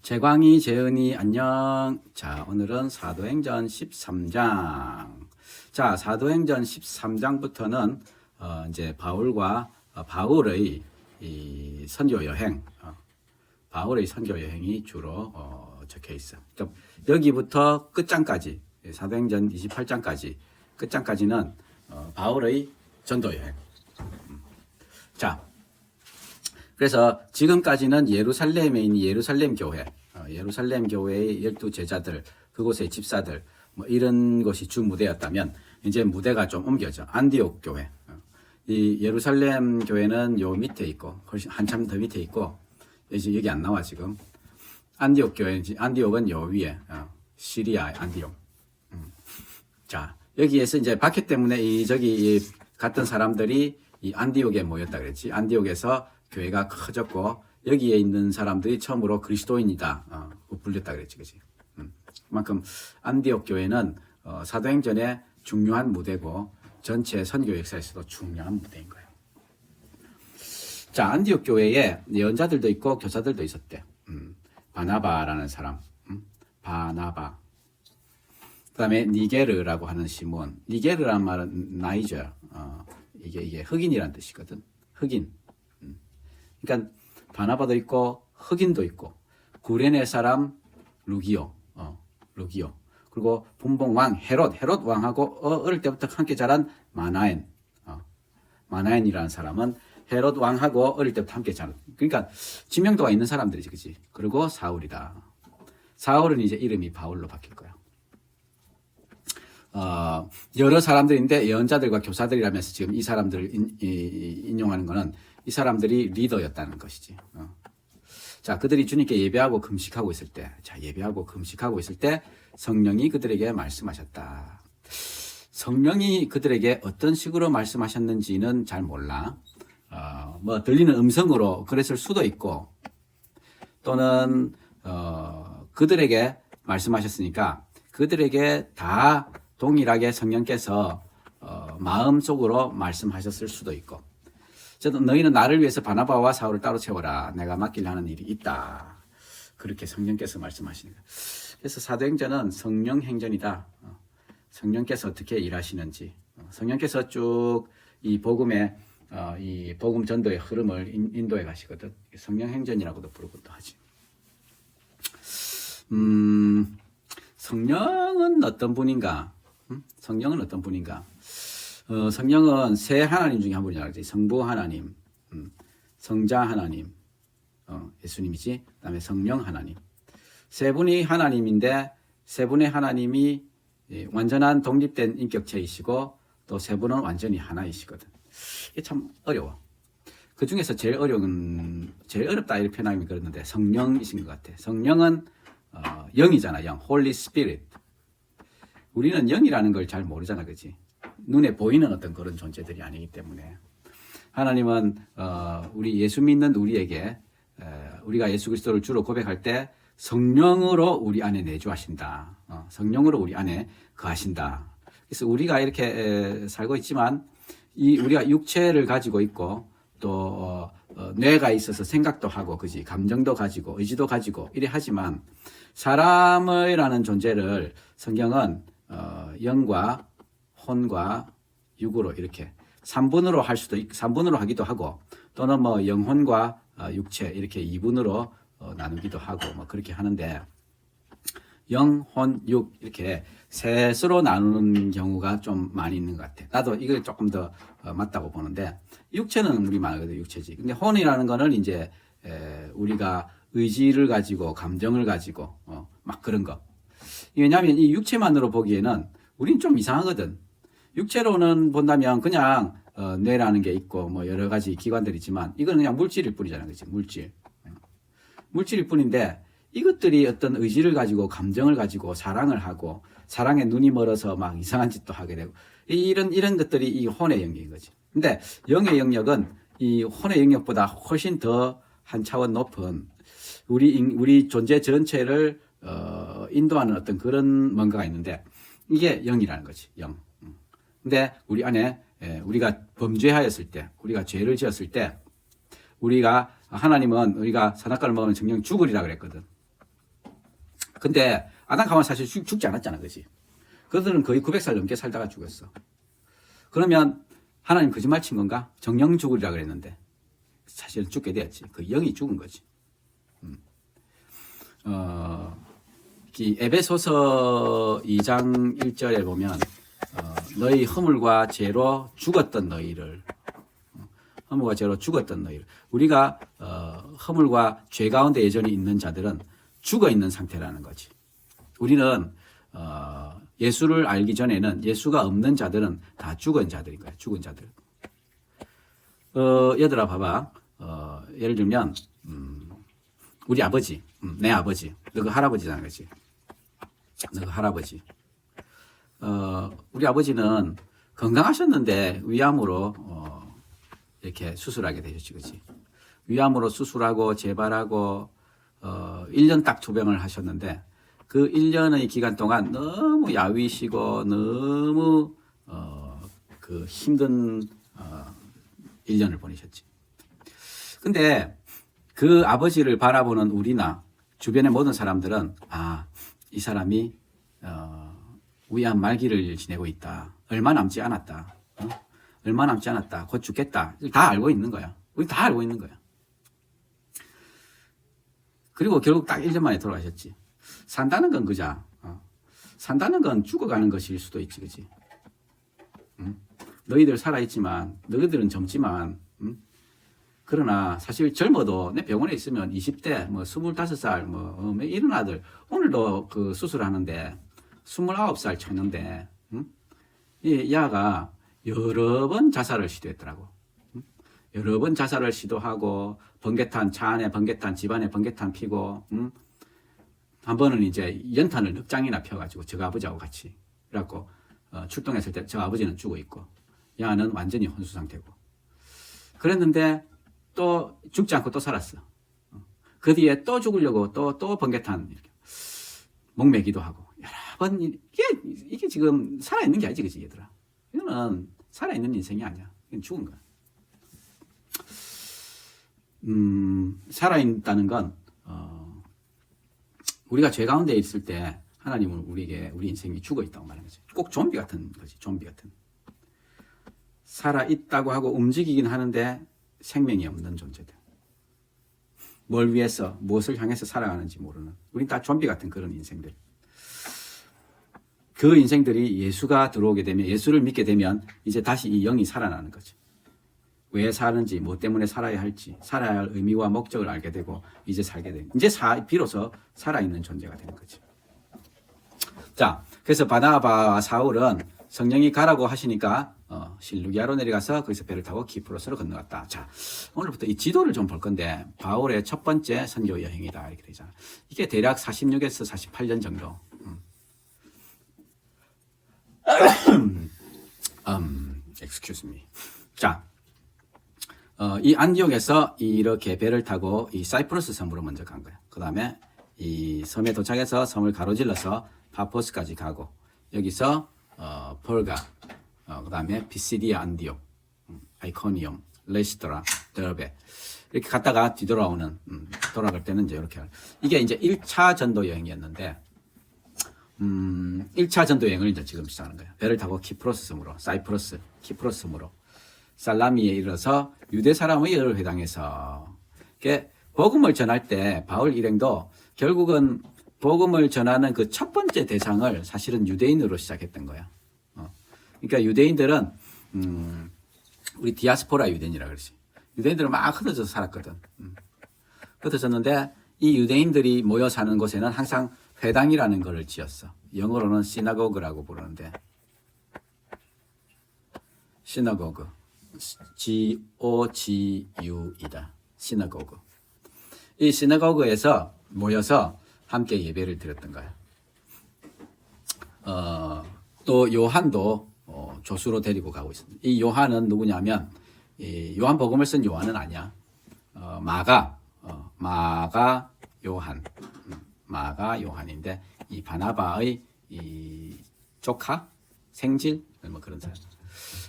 재광이, 재은이, 안녕. 자, 오늘은 사도행전 13장. 자, 사도행전 13장부터는 이제 바울과 바울의 이 선교 여행, 바울의 선교 여행이 주로 적혀 있어. 그러니까 여기부터 끝장까지, 사도행전 28장까지, 끝장까지는 바울의 전도 여행. 자, 그래서 지금까지는 예루살렘에 있는 예루살렘 교회, 예루살렘 교회의 12 제자들, 그곳의 집사들, 뭐 이런 것이 주 무대였다면 이제 무대가 좀 옮겨져. 안디옥 교회. 이 예루살렘 교회는 요 밑에 있고, 훨씬 한참 더 밑에 있고, 이제 여기 안 나와 지금. 안디옥 교회, 안디옥은 요 위에, 시리아 안디옥. 자, 여기에서 이제 박해 때문에 저기 갔던 사람들이 이 안디옥에 모였다 그랬지. 안디옥에서 교회가 커졌고 여기에 있는 사람들이 처음으로 그리스도인이다 불렸다 그랬지, 그지? 그만큼 안디옥 교회는 사도행전의 중요한 무대고 전체 선교 역사에서도 중요한 무대인 거예요. 자, 안디옥 교회에 예언자들도 있고 교사들도 있었대. 바나바라는 사람, 바나바. 그다음에 니게르라고 하는 시몬. 니게르란 말은 나이저. 이게 흑인이란 뜻이거든. 흑인. 그러니까 바나바도 있고 흑인도 있고 구레네 사람 루기오, 루기오. 그리고 분봉 왕 헤롯 왕하고 어릴 때부터 함께 자란 마나엔, 마나엔이라는 사람은 헤롯 왕하고 어릴 때부터 함께 자란. 그러니까 지명도가 있는 사람들이지, 그렇지? 그리고 사울이다. 사울은 이제 이름이 바울로 바뀔 거야. 여러 사람들인데 예언자들과 교사들이라면서 지금 이 사람들을 인용하는 거는 이 사람들이 리더였다는 것이지. 자, 그들이 주님께 예배하고 금식하고 있을 때, 예배하고 금식하고 있을 때 성령이 그들에게 말씀하셨다. 성령이 그들에게 어떤 식으로 말씀하셨는지는 잘 몰라. 뭐 들리는 음성으로 그랬을 수도 있고, 또는 그들에게 말씀하셨으니까 그들에게 다 동일하게 성령께서 마음속으로 말씀하셨을 수도 있고, 저도 너희는 나를 위해서 바나바와 사울을 따로 채워라. 내가 맡기려 하는 일이 있다. 그렇게 성령께서 말씀하시는 거예요. 그래서 사도행전은 성령 행전이다. 성령께서 어떻게 일하시는지, 성령께서 쭉 이 복음의 이 복음 전도의 흐름을 인도해 가시거든. 성령 행전이라고도 부르기도 하지. 성령은 어떤 분인가? 성령은 어떤 분인가? 성령은 세 하나님 중에 한 분이라고 하지. 성부 하나님, 성자 하나님, 예수님이지. 그다음에 성령 하나님. 세 분이 하나님인데 세 분의 하나님이 완전한 독립된 인격체이시고 또 세 분은 완전히 하나이시거든. 이게 참 어려워. 그 중에서 제일 어렵다 이렇게 표현하면 그랬는데 성령이신 것 같아. 성령은 영이잖아, 영. Holy Spirit. 우리는 영이라는 걸 잘 모르잖아, 그렇지? 눈에 보이는 어떤 그런 존재들이 아니기 때문에 하나님은 우리 예수 믿는 우리에게 우리가 예수 그리스도를 주로 고백할 때 성령으로 우리 안에 내주하신다. 성령으로 우리 안에 거하신다. 그래서 우리가 이렇게 살고 있지만 우리가 육체를 가지고 있고 또 뇌가 있어서 생각도 하고, 그지? 감정도 가지고 의지도 가지고 이래 하지만 사람이라는 존재를 성경은 영과 혼과 육으로 이렇게 3분으로 할 수도 있고 3분으로 하기도 하고, 또는 뭐 영혼과 육체 이렇게 2분으로 나누기도 하고 뭐 그렇게 하는데, 영, 혼, 육 이렇게 셋으로 나누는 경우가 좀 많이 있는 것 같아. 나도 이걸 조금 더 맞다고 보는데, 육체는 우리 말하거든, 육체지. 근데 혼이라는 거는 이제 우리가 의지를 가지고 감정을 가지고 막 그런 거. 왜냐하면 이 육체만으로 보기에는 우린 좀 이상하거든. 육체로는 본다면 그냥 뇌라는 게 있고 뭐 여러 가지 기관들이 있지만 이건 그냥 물질일 뿐이잖아, 그렇지? 물질일 뿐인데 이것들이 어떤 의지를 가지고 감정을 가지고 사랑을 하고 사랑에 눈이 멀어서 막 이상한 짓도 하게 되고 이런 것들이 이 혼의 영역인 거지. 근데 영의 영역은 이 혼의 영역보다 훨씬 더 한 차원 높은 우리 존재 전체를 인도하는 어떤 그런 뭔가가 있는데 이게 영이라는 거지, 영. 근데 우리 안에 우리가 범죄하였을 때, 우리가 죄를 지었을 때, 우리가 하나님은 우리가 선악과를 먹으면 정령 죽으리라 그랬거든. 근데 아담 하와는 사실 죽지 않았잖아, 그지? 그들은 거의 900살 넘게 살다가 죽었어. 그러면 하나님 거짓말 친 건가? 정령 죽으리라 그랬는데 사실은 죽게 되었지. 그 영이 죽은 거지. 이 에베소서 2장 1절에 보면 너희 허물과 죄로 죽었던 너희를 허물과 죄로 죽었던 너희를 우리가 허물과 죄 가운데 여전히 있는 자들은 죽어 있는 상태라는 거지. 우리는 예수를 알기 전에는 예수가 없는 자들은 다 죽은 자들인 거야. 죽은 자들. 얘들아 봐봐. 예를 들면 우리 아버지, 내 아버지, 너 그 할아버지잖아, 그렇지? 너 그 할아버지. 우리 아버지는 건강하셨는데 위암으로 이렇게 수술하게 되셨지, 그렇지? 위암으로 수술하고 재발하고 1년 딱 투병을 하셨는데 그 1년의 기간 동안 너무 야위시고 너무 그 힘든 1년을 보내셨지. 근데 그 아버지를 바라보는 우리나 주변의 모든 사람들은 이 사람이 위암 말기를 지내고 있다. 얼마 남지 않았다. 얼마 남지 않았다. 곧 죽겠다. 다 알고 있는 거야. 우리 다 알고 있는 거야. 그리고 결국 딱 1년 만에 돌아가셨지. 산다는 건 그자. 산다는 건 죽어가는 것일 수도 있지, 그지? 너희들 살아있지만, 너희들은 젊지만, 그러나 사실 젊어도 내 병원에 있으면 20대, 25살, 이런 아들, 오늘도 그 수술하는데 29살 쳤는데, 이 야가 여러 번 자살을 시도했더라고. 여러 번 자살을 시도하고, 번개탄, 차 안에 번개탄, 집 안에 번개탄 피고, 한 번은 이제 연탄을 넉 장이나 펴가지고 저 아버지하고 같이. 그래갖고, 출동했을 때 저 아버지는 죽어 있고, 야는 완전히 혼수 상태고. 그랬는데, 또 죽지 않고 또 살았어. 그 뒤에 또 죽으려고 또 번개탄 이렇게 목매기도 하고 여러 번 이게 지금 살아있는 게 아니지, 그치, 얘들아? 이거는 살아있는 인생이 아니야. 이건 죽은 거야. 살아있다는 건 우리가 죄 가운데 있을 때 하나님은 우리에게 우리 인생이 죽어 있다고 말하는 거지. 꼭 좀비 같은 거지. 좀비 같은. 살아있다고 하고 움직이긴 하는데 생명이 없는 존재들. 뭘 위해서, 무엇을 향해서 살아가는지 모르는. 우린 다 좀비 같은 그런 인생들. 그 인생들이 예수가 들어오게 되면, 예수를 믿게 되면 이제 다시 이 영이 살아나는 거지. 왜 사는지, 뭐 때문에 살아야 할지, 살아야 할 의미와 목적을 알게 되고 이제 살게 되는. 이제 비로소 살아있는 존재가 되는 거지. 자, 그래서 바나바와 사울은 성령이 가라고 하시니까 실루기아로 내려가서 거기서 배를 타고 키프로스로 건너갔다. 자, 오늘부터 이 지도를 좀 볼 건데 바울의 첫 번째 선교 여행이다 이렇게 되잖아. 이게 대략 46에서 48년 정도. excuse me. 자, 이 안디옥에서 이렇게 배를 타고 이 사이프러스 섬으로 먼저 간 거야. 그 다음에 이 섬에 도착해서 섬을 가로질러서 파포스까지 가고 여기서 폴가, 그 다음에 피시디아 안디옥, 아이코니움, 레시토라, 데르베 이렇게 갔다가 뒤돌아오는 돌아갈 때는 이제 이렇게 이게 이제 1차 전도 여행이었는데 1차 전도 여행을 이제 지금 시작하는 거예요. 배를 타고 키프로스 섬으로 사이프러스 키프로스 섬으로 살라미에 이르러서 유대 사람의 여러 회당에서 복음을 전할 때 바울 일행도 결국은 복음을 전하는 그 첫 번째 대상을 사실은 유대인으로 시작했던 거야. 그러니까 유대인들은 우리 디아스포라 유대인이라 그러지. 유대인들은 막 흩어져서 살았거든. 흩어졌는데 이 유대인들이 모여 사는 곳에는 항상 회당이라는 것을 지었어. 영어로는 시나고그라고 부르는데 시나고그 G-O-G-U이다. 시나고그. 이 시나고그에서 모여서 함께 예배를 드렸던 거야. 또 요한도 조수로 데리고 가고 있습니다. 이 요한은 누구냐면 이 요한복음을 쓴 요한은 아니야. 마가 요한, 마가 요한인데 이 바나바의 이 조카, 생질 뭐 그런 사람.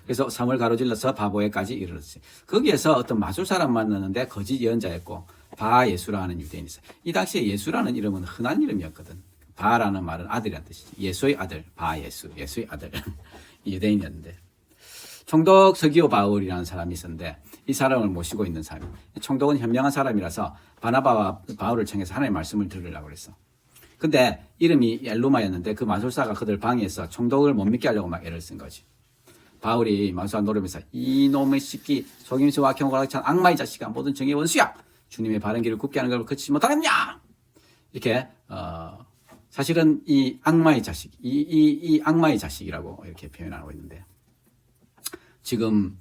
그래서 섬을 가로질러서 바보에까지 이르렀어요. 거기에서 어떤 마술 사람 만나는데 거짓 예언자였고 바 예수라는 유대인이 있어요. 이 당시에 예수라는 이름은 흔한 이름이었거든. 바라는 말은 아들이란 뜻이지. 예수의 아들, 바예수, 예수의 아들. 유대인이었는데. 총독 서기오 바울이라는 사람이 있었는데 이 사람을 모시고 있는 사람. 총독은 현명한 사람이라서 바나바와 바울을 청해서 하나님의 말씀을 들으려고 그랬어. 근데 이름이 엘루마였는데 그 마술사가 그들 방해해서 총독을 못 믿게 하려고 막 애를 쓴 거지. 바울이 마술사 노리면서 이놈의 새끼 속임수와 경고가 찬 악마의 자식아 모든 정의 원수야. 주님의 바른 길을 굽게 하는 걸 그치지 못하겠냐. 이렇게 사실은 이 악마의 자식, 이 악마의 자식이라고 이렇게 표현하고 있는데 지금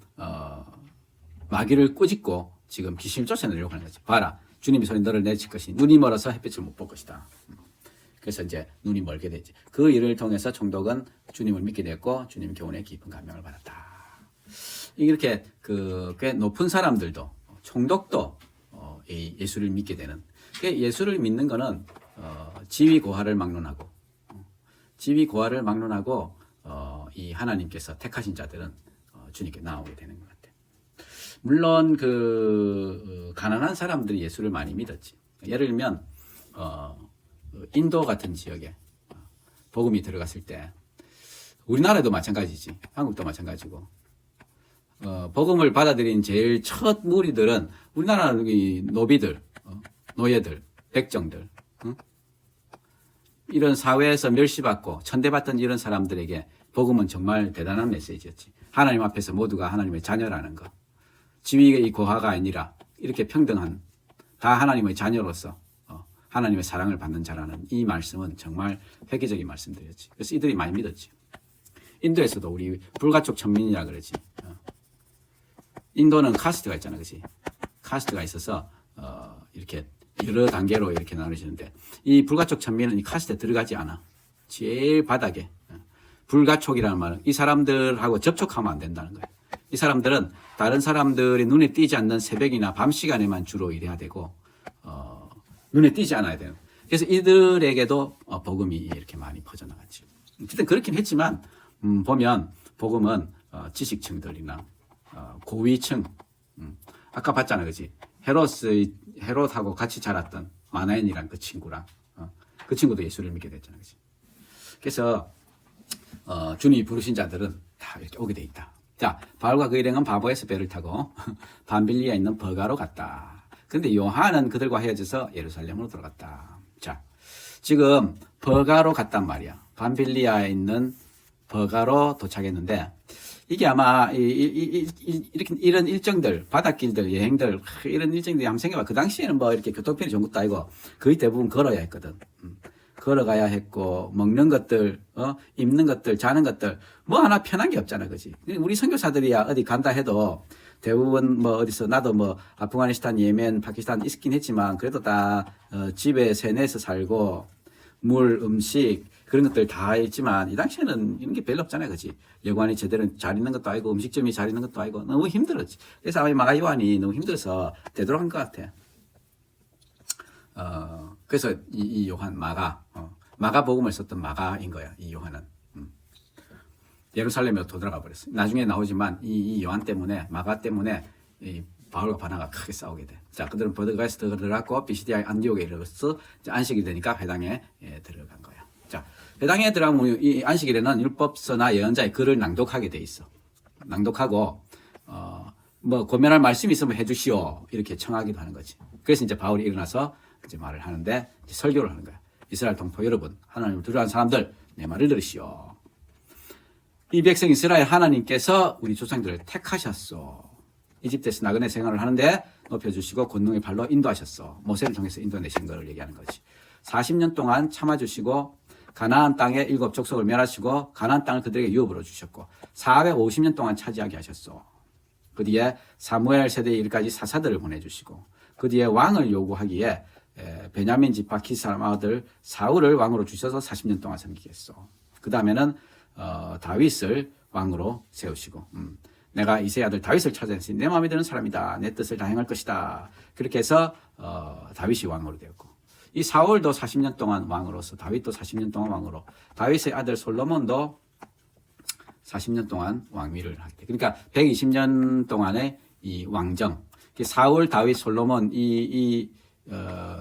마귀를 꾸짖고 지금 귀신을 쫓아내려고 하는 거지. 봐라, 주님이 손이 너를 내칠 것이니 눈이 멀어서 햇빛을 못 볼 것이다. 그래서 이제 눈이 멀게 되지. 그 일을 통해서 총독은 주님을 믿게 됐고 주님 교훈에 깊은 감명을 받았다. 이렇게 꽤 높은 사람들도 총독도 예수를 믿게 되는. 예수를 믿는 거는 지위 고하를 막론하고 이 하나님께서 택하신 자들은 주님께 나오게 되는 것 같아요. 물론 가난한 사람들이 예수를 많이 믿었지. 예를 들면 인도 같은 지역에 복음이 들어갔을 때 우리나라도 마찬가지지, 한국도 마찬가지고 복음을 받아들인 제일 첫 무리들은 우리나라 노비들, 노예들, 백정들, 이런 사회에서 멸시받고 천대받던 이런 사람들에게 복음은 정말 대단한 메시지였지. 하나님 앞에서 모두가 하나님의 자녀라는 거, 지위의 고하가 아니라 이렇게 평등한 다 하나님의 자녀로서 하나님의 사랑을 받는 자라는 이 말씀은 정말 획기적인 말씀들이었지. 그래서 이들이 많이 믿었지. 인도에서도 우리 불가촉 천민이라 그러지. 인도는 카스트가 있잖아, 그렇지? 카스트가 있어서 이렇게 여러 단계로 이렇게 나누시는데 이 불가촉 천민은 이 카스트에 들어가지 않아. 제일 바닥에. 불가촉이라는 말은 이 사람들하고 접촉하면 안 된다는 거예요. 이 사람들은 다른 사람들이 눈에 띄지 않는 새벽이나 밤 시간에만 주로 일해야 되고 눈에 띄지 않아야 돼요. 그래서 이들에게도 복음이 이렇게 많이 퍼져나갔죠. 어쨌든 그렇긴 했지만 보면 복음은 지식층들이나 고위층, 아까 봤잖아, 그렇지? 헤롯하고 같이 자랐던 마나엔이란 그 친구랑 그 친구도 예수를 믿게 됐잖아, 그렇지? 그래서 주님이 부르신 자들은 다 이렇게 오게 돼 있다. 자, 바울과 그 일행은 바보에서 배를 타고 밤빌리에 있는 버가로 갔다. 그런데 요한은 그들과 헤어져서 예루살렘으로 들어갔다. 자, 지금 버가로 갔단 말이야. 밤빌리아에 있는 버가로 도착했는데 이게 아마 이렇게 이런 일정들, 바닷길들, 여행들 이런 일정들이 한번 생각해봐. 그 당시에는 뭐 이렇게 교통편이 좋은 것도 아니고 거의 대부분 걸어야 했거든. 걸어가야 했고 먹는 것들, 입는 것들, 자는 것들 뭐 하나 편한 게 없잖아, 그지? 우리 선교사들이야 어디 간다 해도 대부분 뭐 어디서 나도 뭐 아프가니스탄, 예멘, 파키스탄 있긴 했지만 그래도 다 집에 세내에서 살고 물, 음식 그런 것들 다 있지만 이 당시에는 이런 게 별로 없잖아요, 그지? 여관이 제대로 잘 있는 것도 아니고 음식점이 잘 있는 것도 아니고 너무 힘들었지. 그래서 아마 마가 요한이 너무 힘들어서 되도록한 것 같아. 그래서 이 요한 마가 복음을 썼던 마가인 거야, 이 요한은. 예루살렘으로 돌아가 버렸어. 나중에 나오지만 이 요한 때문에, 마가 때문에 이 바울과 바나가 크게 싸우게 돼. 자, 그들은 버드가에서 들어갔고 비시디아 안디옥에 이르러서 안식이 되니까 회당에 들어간 거야. 자, 회당에 들어가면 이 안식일에는 율법서나 예언자의 글을 낭독하게 돼 있어. 낭독하고 뭐 고면할 말씀이 있으면 해주시오 이렇게 청하기도 하는 거지. 그래서 이제 바울이 일어나서 이제 말을 하는데 이제 설교를 하는 거야. 이스라엘 동포 여러분, 하나님을 두려워하는 사람들, 내 말을 들으시오. 이 백성 이스라엘 하나님께서 우리 조상들을 택하셨소. 이집트에서 나그네 생활을 하는데 높여주시고 권능의 발로 인도하셨소. 모세를 통해서 인도내신 것을 얘기하는 거지. 40년 동안 참아주시고 가나안 땅의 7 족속을 멸하시고 가나안 땅을 그들에게 유업으로 주셨고 450년 동안 차지하게 하셨소. 그 뒤에 사무엘 세대의 일까지 사사들을 보내주시고 그 뒤에 왕을 요구하기에 베냐민 지파 키스 사람 아들 사울을 왕으로 주셔서 40년 동안 섬기게 했소. 그 다음에는 다윗을 왕으로 세우시고 내가 이새의 아들 다윗을 찾아냈으니 내 마음에 드는 사람이다. 내 뜻을 다 행할 것이다. 그렇게 해서 다윗이 왕으로 되었고 이 사울도 40년 동안 왕으로서 다윗도 40년 동안 왕으로 다윗의 아들 솔로몬도 40년 동안 왕위를 하게 돼. 그러니까 120년 동안의 이 왕정 사울, 다윗, 솔로몬 이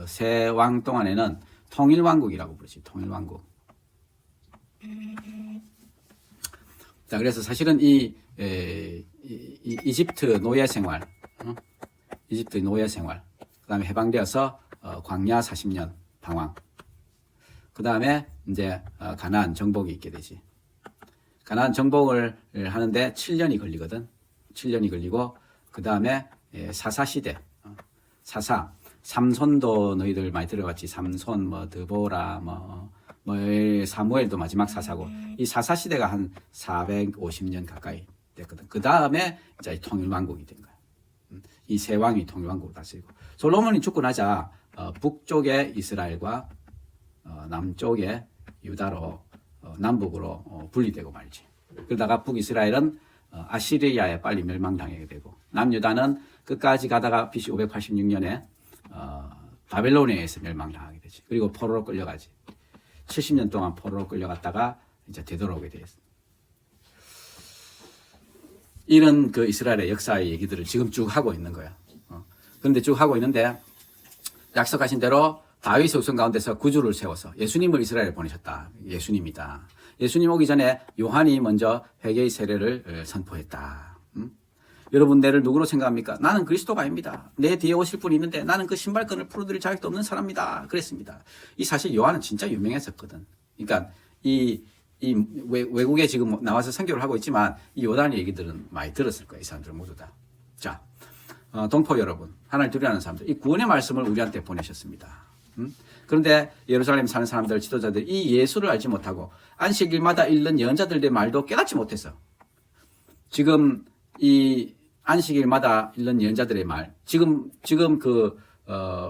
세 왕 동안에는 통일왕국이라고 부르지. 통일왕국. 자, 그래서 사실은 이집트 노예 생활, 이집트 노예 생활, 그 다음에 해방되어서 광야 40년 방황, 그 다음에 이제 가나안 정복이 있게 되지. 가나안 정복을 하는데 7년이 걸리거든. 7년이 걸리고, 그 다음에 사사시대, 삼손도 너희들 많이 들어봤지. 삼손, 드보라, 사무엘도 마지막 사사고, 이 사사시대가 한 450년 가까이 됐거든. 그 다음에 이제 통일왕국이 된 거야. 이 세 왕이 통일왕국을 다스리고, 솔로몬이 죽고 나자 북쪽의 이스라엘과 남쪽의 유다로 남북으로 분리되고 말지. 그러다가 북이스라엘은 아시리아에 빨리 멸망당하게 되고, 남유다는 끝까지 가다가 BC 586년에 바벨론에 의해서 멸망당하게 되지. 그리고 포로로 끌려가지. 70년 동안 포로로 끌려갔다가 이제 되돌아오게 되었어. 이런 그 이스라엘의 역사의 얘기들을 지금 쭉 하고 있는 거야. 그런데 쭉 하고 있는데, 약속하신 대로 다윗의 후손 가운데서 구주를 세워서 예수님을 이스라엘에 보내셨다. 예수님이다. 예수님 오기 전에 요한이 먼저 회개의 세례를 선포했다. 여러분, 내를 누구로 생각합니까? 나는 그리스도가 아닙니다. 내 뒤에 오실 분이 있는데 나는 그 신발끈을 풀어드릴 자격도 없는 사람입니다. 그랬습니다. 이 사실 요한은 진짜 유명했었거든. 그러니까 외국에 지금 나와서 선교를 하고 있지만 이 요한의 얘기들은 많이 들었을 거예요. 이 사람들 모두 다. 자, 동포 여러분, 하나님 두려워하는 사람들, 이 구원의 말씀을 우리한테 보내셨습니다. 그런데 예루살렘에 사는 사람들, 지도자들, 이 예수를 알지 못하고 안식일마다 읽는 예언자들의 말도 깨닫지 못해서 지금 이 안식일마다 읽는 예언자들의 말, 지금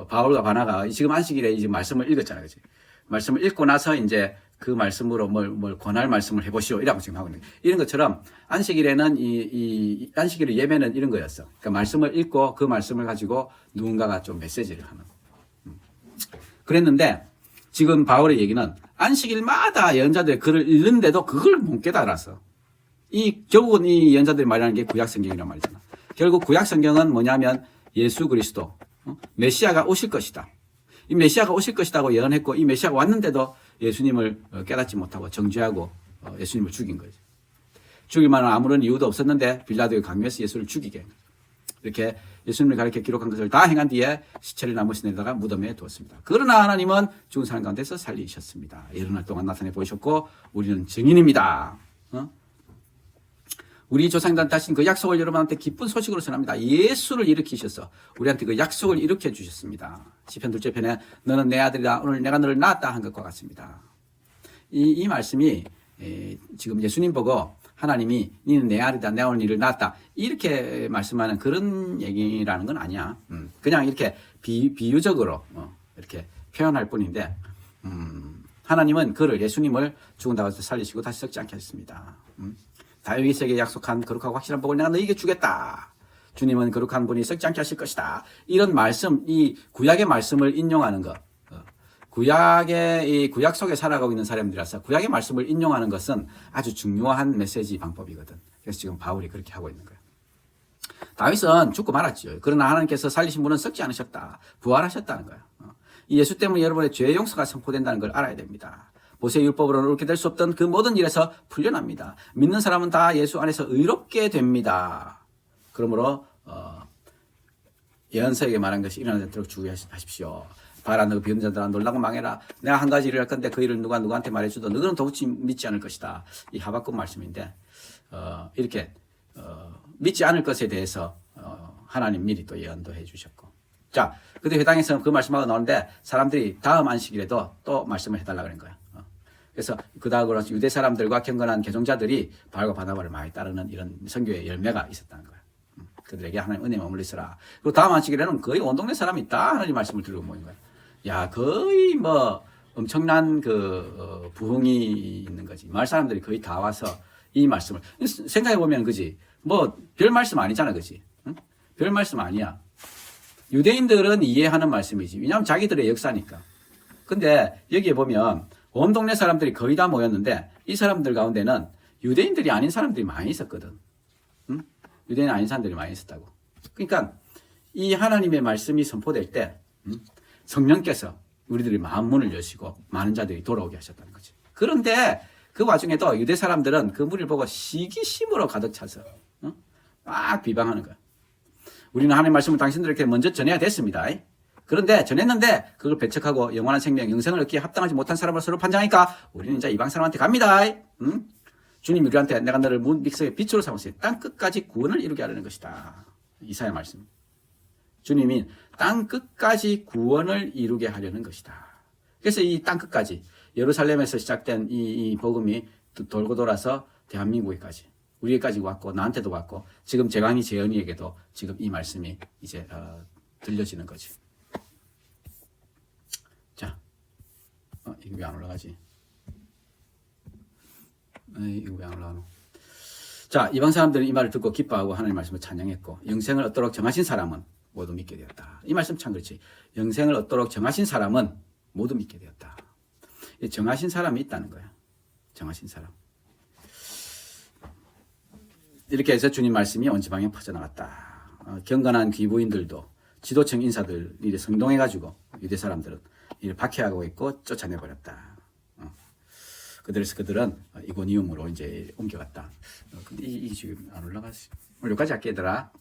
바울과 바나가 지금 안식일에 이제 말씀을 읽었잖아요. 그치? 말씀을 읽고 나서 이제 그 말씀으로 뭘 권할 말씀을 해보시오. 이라고 지금 하고 있는 거예요. 이런 것처럼 안식일에는 이 안식일의 예배는 이런 거였어. 그러니까 말씀을 읽고 그 말씀을 가지고 누군가가 좀 메시지를 하는. 그랬는데 지금 바울의 얘기는 안식일마다 예언자들의 글을 읽는데도 그걸 못 깨달았어. 결국은 이 예언자들이 말하는 게 구약 성경이란 말이잖아. 결국 구약 성경은 뭐냐면 예수 그리스도, 메시아가 오실 것이다. 이 메시아가 오실 것이라고 예언했고, 이 메시아가 왔는데도 예수님을 깨닫지 못하고 정죄하고 예수님을 죽인 거죠. 죽일 만한 아무런 이유도 없었는데 빌라도가 강요해서 예수를 죽이게 한 거죠. 이렇게 예수님을 가리켜 기록한 것을 다 행한 뒤에 시체를 나무에 내다가 무덤에 두었습니다. 그러나 하나님은 죽은 사람 가운데서 살리셨습니다. 여러 동안 나타내 보이셨고 우리는 증인입니다. 우리 조상들한테 하신 그 약속을 여러분한테 기쁜 소식으로 전합니다. 예수를 일으키셔서 우리한테 그 약속을 일으켜 주셨습니다. 시편 2째 편에 너는 내 아들이다. 오늘 내가 너를 낳았다 한 것과 같습니다. 이 말씀이 지금 예수님 보고 하나님이 너는 내 아들이다. 내가 오늘 너를 낳았다. 이렇게 말씀하는 그런 얘기라는 건 아니야. 그냥 이렇게 비유적으로 이렇게 표현할 뿐인데 하나님은 그를 예수님을 죽은 다음에 살리시고 다시 썩지 않게 하셨습니다. 다윗에게 약속한 거룩하고 확실한 복을 내가 너에게 주겠다. 주님은 거룩한 분이 썩지 않게 하실 것이다. 이런 말씀, 이 구약의 말씀을 인용하는 것. 이 구약 속에 살아가고 있는 사람들이라서 구약의 말씀을 인용하는 것은 아주 중요한 메시지 방법이거든. 그래서 지금 바울이 그렇게 하고 있는 거예요. 다윗은 죽고 말았지요. 그러나 하나님께서 살리신 분은 썩지 않으셨다. 부활하셨다는 거예요. 이 예수 때문에 여러분의 죄의 용서가 선포된다는 걸 알아야 됩니다. 모세의 율법으로는 옳게 될 수 없던 그 모든 일에서 풀려납니다. 믿는 사람은 다 예수 안에서 의롭게 됩니다. 그러므로 예언서에게 말한 것이 일어나지 않도록 주의하십시오. 봐라, 너 비웃는 자들아 놀라고 망해라. 내가 한 가지 일을 할 건데 그 일을 누구한테 말해줘도 너희는 도무지 믿지 않을 것이다. 이 하박국 말씀인데 이렇게 믿지 않을 것에 대해서 하나님 미리 또 예언도 해주셨고, 자, 그때 회당에서는 그 말씀하고 나오는데 사람들이 다음 안식일에도 또 말씀을 해달라 그런 거야. 그래서 그 다음으로 유대 사람들과 경건한 개종자들이 바울과 바나바를 많이 따르는 이런 선교의 열매가 있었다는 거야. 그들에게 하나님 은혜 머물러 있으라. 그리고 다음 안식일에는 거의 온 동네 사람이 다 하나님 말씀을 들고 모인 거야. 야, 거의 엄청난 부흥이 있는 거지. 마을 사람들이 거의 다 와서 이 말씀을 생각해 보면 그지. 별 말씀 아니잖아, 그지. 응? 별 말씀 아니야. 유대인들은 이해하는 말씀이지. 왜냐하면 자기들의 역사니까. 근데 여기에 보면 온 동네 사람들이 거의 다 모였는데 이 사람들 가운데는 유대인들이 아닌 사람들이 많이 있었거든. 응? 유대인 아닌 사람들이 많이 있었다고. 그러니까 이 하나님의 말씀이 선포될 때 성령께서 우리들이 마음 문을 여시고 많은 자들이 돌아오게 하셨다는 거지. 그런데 그 와중에도 유대 사람들은 그 무리를 보고 시기심으로 가득 차서 막 비방하는 거야. 우리는 하나님의 말씀을 당신들에게 먼저 전해야 됐습니다. 그런데 전했는데 그걸 배척하고 영원한 생명, 영생을 얻기에 합당하지 못한 사람을 서로 판정하니까 우리는 이제 이방 사람한테 갑니다. 주님 우리한테 내가 너를 문 믹서의 빛으로 삼았으니 땅 끝까지 구원을 이루게 하려는 것이다. 이사야 말씀. 주님이 땅 끝까지 구원을 이루게 하려는 것이다. 그래서 이 땅 끝까지 예루살렘에서 시작된 이 복음이 돌고 돌아서 대한민국에까지 우리에까지 왔고 나한테도 왔고 지금 재광이 재현이에게도 지금 이 말씀이 이제 들려지는 거지. 자, 이거 왜 안 올라가지? 이거 왜 안 올라가노? 자, 이방 사람들은 이 말을 듣고 기뻐하고 하나님의 말씀을 찬양했고 영생을 얻도록 정하신 사람은 모두 믿게 되었다. 이 말씀 참 그렇지. 영생을 얻도록 정하신 사람은 모두 믿게 되었다. 정하신 사람이 있다는 거야. 정하신 사람. 이렇게 해서 주님 말씀이 온 지방에 퍼져나갔다. 경건한 귀부인들도 지도층 인사들 이래 성동해가지고 유대 사람들은 이를 박해하고 있고 쫓아내버렸다. 그들은 이고니움으로 이제 옮겨갔다. 근데 이 지금 안 올라갔어. 여기까지 할게 얘들아.